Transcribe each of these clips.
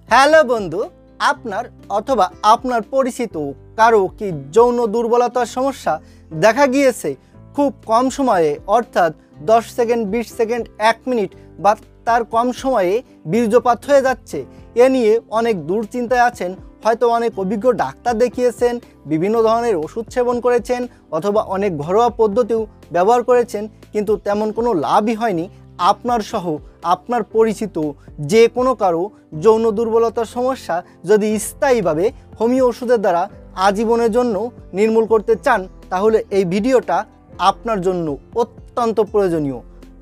Hello বন্ধু, আপনার অথবা আপনার পরিচিত কারো কি যৌন দুর্বলতার সমস্যা দেখা গিয়েছে? খুব কম সময়ে অর্থাৎ 10 সেকেন্ড, 20 সেকেন্ড, 1 মিনিট বা তার কম সময়ে বীর্যপাত হয়ে যাচ্ছে। এ নিয়ে অনেক দুশ্চিন্তায় আছেন। হয়তো অনেক অভিজ্ঞ ডাক্তার দেখিয়েছেন, বিভিন্ন ধরনের ওষুধ সেবন করেছেন অথবা অনেক ঘরোয়া পদ্ধতিও ব্যবহার করেছেন, কিন্তু তেমন কোনো লাভই হয়নি। আপনার সহ আপনার পরিচিত যে কোনো কারো যৌন দুর্বলতার সমস্যা যদি স্থায়ীভাবে হোমিও ওষুধের দ্বারা আজীবনের জন্য নির্মূল করতে চান, তাহলে এই ভিডিওটা আপনার জন্য অত্যন্ত প্রয়োজনীয়।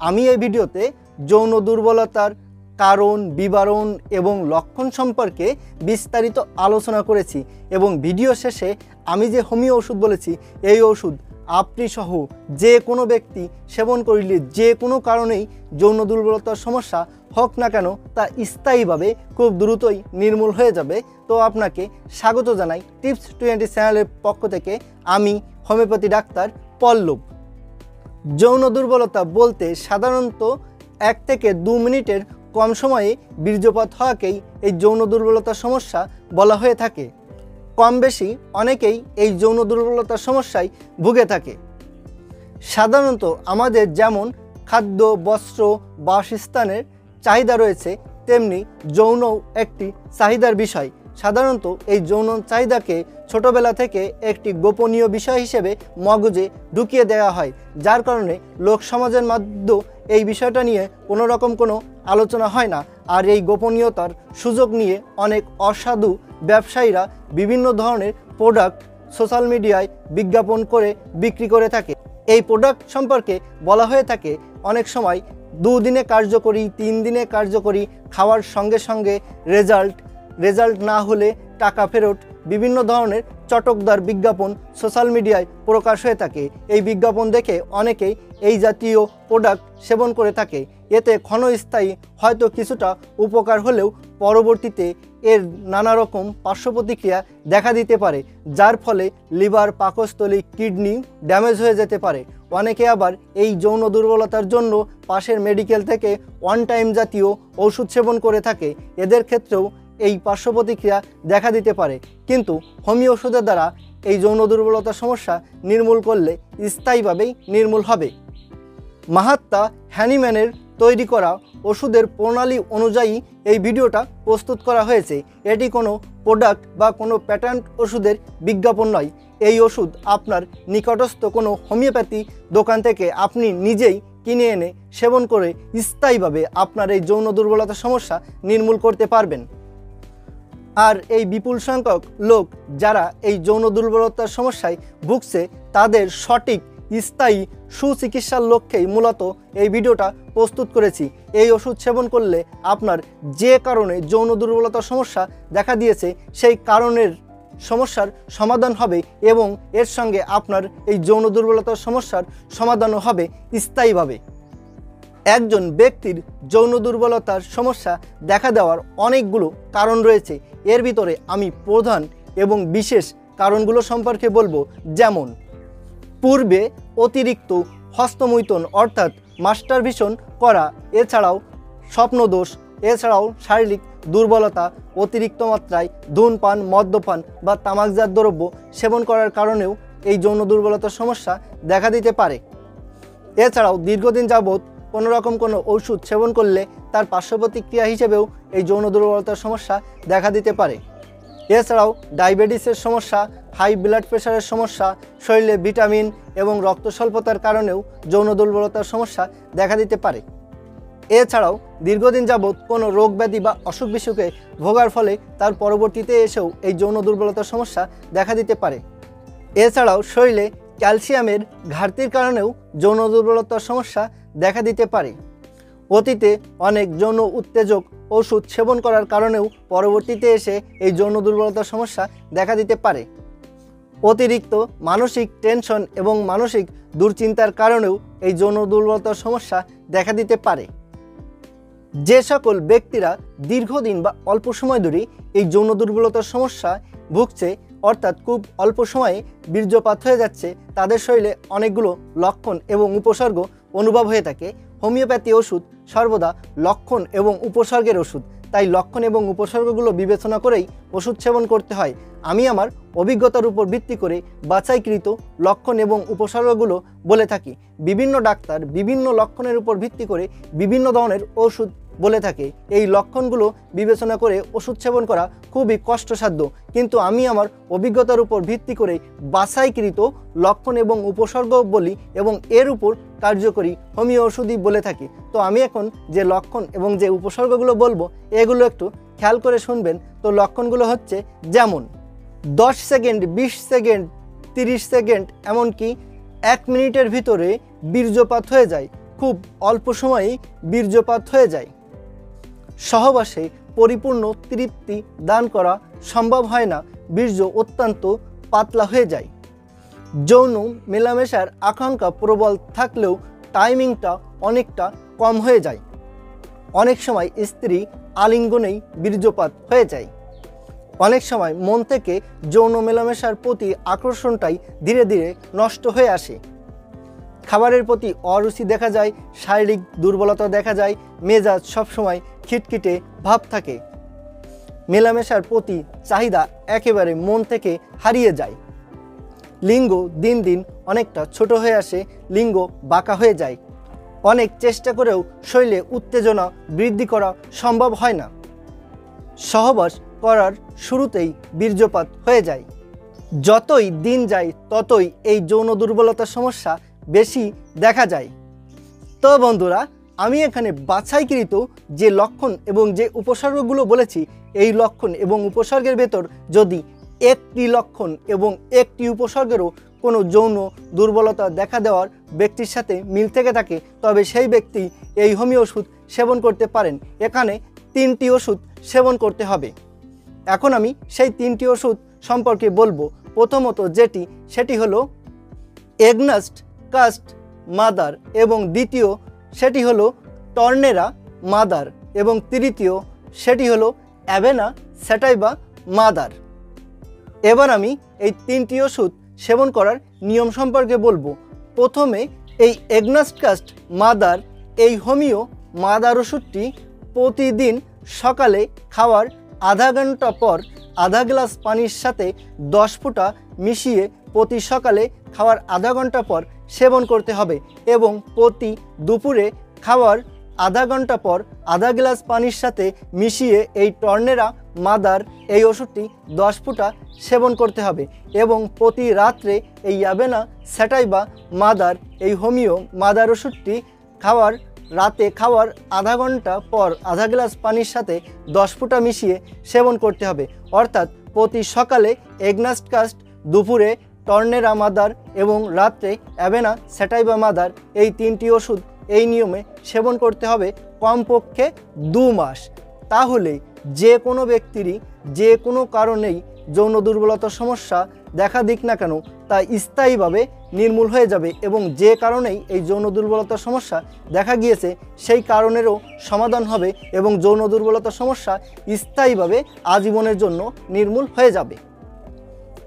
আমি এই ভিডিওতে যৌন দুর্বলতার কারণ, বিবরণ এবং লক্ষণ সম্পর্কে বিস্তারিত আলোচনা করেছি এবং ভিডিও শেষে আমি যে হোমিও ওষুধ বলেছি, এই ওষুধ আপনি সহ যে কোনো ব্যক্তি সেবন করিলে যে কোনো কারণেই যৌন দুর্বলতার সমস্যা হোক না কেন তা স্থায়ীভাবে খুব দ্রুতই নির্মূল হয়ে যাবে। তো আপনাকে স্বাগত জানাই টিপস 20 চ্যানেলের পক্ষ থেকে। আমি হোমিওপ্যাথি ডাক্তার পল্লব। যৌন দুর্বলতা বলতে সাধারণত 1 থেকে 2 মিনিটের কম সময়ে বীর্যপাত হওয়াকেই এই যৌন দুর্বলতার সমস্যা বলা হয়ে থাকে। কম বেশি অনেকেই এই যৌন দুর্বলতার সমস্যায় ভুগে থাকে। সাধারণত আমাদের যেমন খাদ্য, বস্ত্র, বাসস্থানের চাহিদা রয়েছে, তেমনি যৌনও একটি চাহিদার বিষয়। সাধারণত এই যৌন চাহিদাকে ছোটবেলা থেকে একটি গোপনীয় বিষয় হিসেবে মগজে ঢুকিয়ে দেওয়া হয়, যার কারণে লোক সমাজের মধ্যে এই বিষয়টা নিয়ে কোনো রকম কোনো আলোচনা হয় না। আর এই গোপনীয়তার সুযোগ নিয়ে অনেক অসাধু ব্যবসায়ীরা বিভিন্ন ধরনের প্রোডাক্ট সোশ্যাল মিডিয়ায় বিজ্ঞাপন করে বিক্রি করে থাকে। এই প্রোডাক্ট সম্পর্কে বলা হয়ে থাকে অনেক সময় 2 দিনে কার্যকরী, 3 দিনে কার্যকরী, খাওয়ার সঙ্গে সঙ্গে রেজাল্ট না হলে টাকা ফেরত, বিভিন্ন ধরনের চটকদার বিজ্ঞাপন সোশ্যাল মিডিয়ায় প্রকাশ হয়ে থাকে। এই বিজ্ঞাপন দেখে অনেকেই এই জাতীয় প্রোডাক্ট সেবন করে থাকে। এতে ক্ষণস্থায়ী হয়তো কিছুটা উপকার হলেও পরবর্তীতে এর নানা রকম পার্শ্ব প্রতিক্রিয়া দেখা দিতে পারে, যার ফলে লিভার, পাকস্থলী, কিডনি ড্যামেজ হয়ে যেতে পারে। অনেকে আবার এই যৌন দুর্বলতার জন্য পাশের মেডিকেল থেকে ওয়ান টাইম জাতীয় ওষুধ সেবন করে থাকে। এদের ক্ষেত্রেও এই পার্শ্ব প্রতিক্রিয়া দেখা দিতে পারে, কিন্তু হোমিও ওষুধের দ্বারা এই যৌন দুর্বলতার সমস্যা নির্মূল করলে স্থায়ীভাবেই নির্মূল হবে। মাহাত্মা হ্যানিম্যানের তৈরি করা ওষুধের প্রণালী অনুযায়ী এই ভিডিওটা প্রস্তুত করা হয়েছে। এটি কোনো প্রোডাক্ট বা কোনো প্যাটেন্ট ওষুধের বিজ্ঞাপন নয়। এই ওষুধ আপনার নিকটস্থ কোনো হোমিওপ্যাথি দোকান থেকে আপনি নিজেই কিনে এনে সেবন করে স্থায়ীভাবে আপনার এই যৌন দুর্বলতার সমস্যা নির্মূল করতে পারবেন। আর এই বিপুল সংখ্যক লোক যারা এই যৌন দুর্বলতার সমস্যায় ভুগছে, তাদের সঠিক স্থায়ী সুচিকিৎসার লক্ষ্যেই মূলত এই ভিডিওটা প্রস্তুত করেছি। এই ওষুধ সেবন করলে আপনার যে কারণে যৌন দুর্বলতার সমস্যা দেখা দিয়েছে, সেই কারণের সমস্যার সমাধান হবে এবং এর সঙ্গে আপনার এই যৌন দুর্বলতার সমস্যার সমাধানও হবে স্থায়ীভাবে। একজন ব্যক্তির যৌন দুর্বলতার সমস্যা দেখা দেওয়ার অনেকগুলো কারণ রয়েছে। এর ভিতরে আমি প্রধান এবং বিশেষ কারণগুলো সম্পর্কে বলবো, যেমন পূর্বে অতিরিক্ত হস্তমৈথুন অর্থাৎ মাস্টারবেশন করা, এছাড়াও স্বপ্নদোষ, এছাড়াও শারীরিক দুর্বলতা, অতিরিক্ত মাত্রায় ধূমপান, মদ্যপান বা তামাকজাত দ্রব্য সেবন করার কারণেও এই যৌন দুর্বলতার সমস্যা দেখা দিতে পারে। এছাড়াও দীর্ঘদিন যাবৎ কোনো রকম কোনো ওষুধ সেবন করলে তার পার্শ্ব প্রতিক্রিয়া হিসেবেও এই যৌন দুর্বলতার সমস্যা দেখা দিতে পারে। এছাড়াও ডায়াবেটিসের সমস্যা, হাই ব্লাড প্রেশারের সমস্যা, শরীরে ভিটামিন এবং রক্ত স্বল্পতার কারণেও যৌন দুর্বলতার সমস্যা দেখা দিতে পারে। এছাড়াও দীর্ঘদিন যাবৎ কোনো রোগ ব্যাধি বা অসুখ বিসুখে ভোগার ফলে তার পরবর্তীতে এসেও এই যৌন দুর্বলতার সমস্যা দেখা দিতে পারে। এছাড়াও শরীরে ক্যালসিয়ামের ঘাটতির কারণেও যৌন দুর্বলতার সমস্যা দেখা দিতে পারে। অতীতে অনেক যৌন উত্তেজক ওষুধ সেবন করার কারণেও পরবর্তীতে এসে এই যৌন দুর্বলতার সমস্যা দেখা দিতে পারে। অতিরিক্ত মানসিক টেনশন এবং মানসিক দুশ্চিন্তার কারণেও এই যৌন দুর্বলতার সমস্যা দেখা দিতে পারে। যে সকল ব্যক্তিরা দীর্ঘদিন বা অল্প সময় ধরে এই যৌন দুর্বলতার সমস্যায় ভুগছে, অর্থাৎ খুব অল্প সময়ে বীর্যপাত হয়ে যাচ্ছে, তাদের শরীরে অনেকগুলো লক্ষণ এবং উপসর্গ অনুভব হয়ে থাকে। হোমিওপ্যাথি ওষুধ সর্বদা লক্ষণ এবং উপসর্গের ওষুধ, তাই লক্ষণ এবং উপসর্গগুলো বিবেচনা করেই ওষুধ সেবন করতে হয়। আমি আমার অভিজ্ঞতার উপর ভিত্তি করে বাছাইকৃত লক্ষণ এবং উপসর্গগুলো বলে থাকি। বিভিন্ন ডাক্তার বিভিন্ন লক্ষণের উপর ভিত্তি করে বিভিন্ন ধরনের ওষুধ বলে থাকে। এই লক্ষণগুলো বিবেচনা করে ওষুধ সেবন করা খুবই কষ্টসাধ্য, কিন্তু আমি আমার অভিজ্ঞতার উপর ভিত্তি করে বাছাইকৃত লক্ষণ এবং উপসর্গ বলি এবং এর উপর কার্যকরী হোমিও ওষুধই বলে থাকি। তো আমি এখন যে লক্ষণ এবং যে উপসর্গগুলো বলবো এগুলো একটু খেয়াল করে শুনবেন। তো লক্ষণগুলো হচ্ছে যেমন 10 সেকেন্ড, 20 সেকেন্ড, 30 সেকেন্ড, এমনকি 1 মিনিটের ভিতরে বীর্যপাত হয়ে যায়। খুব অল্প সময়েই বীর্যপাত হয়ে যায়। সহবাসে পরিপূর্ণ তৃপ্তি দান করা সম্ভব হয় না, বীর্য অত্যন্ত পাতলা হয়ে যায়। যৌন মেলামেশার আকাঙ্ক্ষা প্রবল থাকলেও টাইমিংটা অনেকটা কম হয়ে যায়। অনেক সময় স্ত্রী আলিঙ্গনেই বীর্যপাত হয়ে যায়। অনেক সময় মন থেকে যৌন মেলামেশার প্রতি আকর্ষণটাই ধীরে ধীরে নষ্ট হয়ে আসে। খাবারের প্রতি অরুচি দেখা যায়, শারীরিক দুর্বলতা দেখা যায়, মেজাজ সবসময় খিটখিটে ভাব থাকে। মেলামেশার প্রতি চাহিদা একেবারে মন থেকে হারিয়ে যায়। লিঙ্গ দিন দিন অনেকটা ছোট হয়ে আসে, লিঙ্গ বাঁকা হয়ে যায়। অনেক চেষ্টা করেও শরীরে উত্তেজনা বৃদ্ধি করা সম্ভব হয় না। সহবাস করার শুরুতেই বীর্যপাত হয়ে যায়। যতই দিন যায় ততই এই যৌন দুর্বলতার সমস্যা বেশি দেখা যায়। তো বন্ধুরা, আমি এখানে বাছাইকৃত যে লক্ষণ এবং যে উপসর্গগুলো বলেছি, এই লক্ষণ এবং উপসর্গের ভেতর যদি একটি লক্ষণ এবং একটি উপসর্গেরও কোনো যৌন দুর্বলতা দেখা দেওয়ার ব্যক্তির সাথে মিল থেকে থাকে, তবে সেই ব্যক্তি এই হোমিও ওষুধ সেবন করতে পারেন। এখানে 3টি ওষুধ সেবন করতে হবে। এখন আমি সেই 3টি ওষুধ সম্পর্কে বলবো। প্রথমত সেটি হলো এগনাস্ট কাস্ট মাদার, এবং দ্বিতীয় সেটি হলো টর্নেরা মাদার, এবং তৃতীয় সেটি হলো অ্যাভেনা স্যাটাইভা মাদার। এবার আমি এই 3টি ওষুধ সেবন করার নিয়ম সম্পর্কে বলবো। প্রথমে এই এগনাস্ট কাস্ট মাদার, এই হোমিও মাদার ওষুধটি প্রতিদিন সকালে খাওয়ার আধা ঘন্টা পর আধা গ্লাস পানির সাথে 10 ফোঁটা মিশিয়ে প্রতি সকালে খাওয়ার আধা ঘন্টা পর সেবন করতে হবে, এবং প্রতি দুপুরে খাওয়ার আধা ঘন্টা পর আধা গ্লাস পানির সাথে মিশিয়ে এই টর্নেরা মাদার এই ওষুধটি 10 ফোঁটা সেবন করতে হবে, এবং প্রতি রাত্রে এই অ্যাভেনা স্যাটাইভা মাদার এই হোমিও মাদার ওষুধটি রাতে খাওয়ার আধা ঘন্টা পর আধা গ্লাস পানির সাথে 10 ফোঁটা মিশিয়ে সেবন করতে হবে। অর্থাৎ প্রতি সকালে এগনাস্ট কাস্ট, দুপুরে টর্নেরা মাদার এবং রাত্রে অ্যাভেনা স্যাটাইভা মাদার, এই 3টি ওষুধ এই নিয়মে সেবন করতে হবে কমপক্ষে 2 মাস। তাহলে যে কোনো ব্যক্তিরই যে কোনো কারণেই যৌন দুর্বলতার সমস্যা দেখা দিক না কেন তা স্থায়ীভাবে নির্মূল হয়ে যাবে, এবং যে কারণেই এই যৌন দুর্বলতার সমস্যা দেখা গিয়েছে সেই কারণেরও সমাধান হবে, এবং যৌন দুর্বলতার সমস্যা স্থায়ীভাবে আজীবনের জন্য নির্মূল হয়ে যাবে।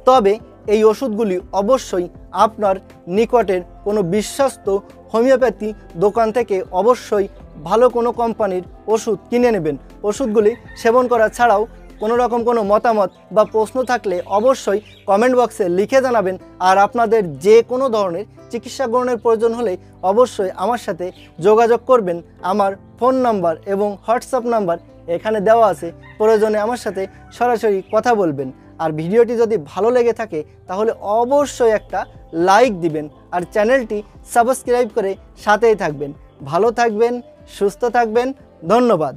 তবে এই ওষুধগুলি অবশ্যই আপনার নিকটের কোনো বিশ্বস্ত হোমিওপ্যাথি দোকান থেকে অবশ্যই ভালো কোনো কোম্পানির ওষুধ কিনে নেবেন। ওষুধগুলি সেবন করা ছাড়াও কোনো রকম কোনো মতামত বা প্রশ্ন থাকলে অবশ্যই কমেন্ট বক্সে লিখে জানাবেন। আর আপনাদের যে কোনো ধরনের চিকিৎসা গ্রহণের প্রয়োজন হলে অবশ্যই আমার সাথে যোগাযোগ করবেন। আমার ফোন নাম্বার এবং হোয়াটসঅ্যাপ নাম্বার এখানে দেওয়া আছে, প্রয়োজনে আমার সাথে সরাসরি কথা বলবেন। আর ভিডিওটি যদি ভালো লেগে থাকে তাহলে অবশ্যই একটা লাইক দিবেন, আর চ্যানেলটি সাবস্ক্রাইব করে সাথেই থাকবেন। ভালো থাকবেন, সুস্থ থাকবেন, ধন্যবাদ।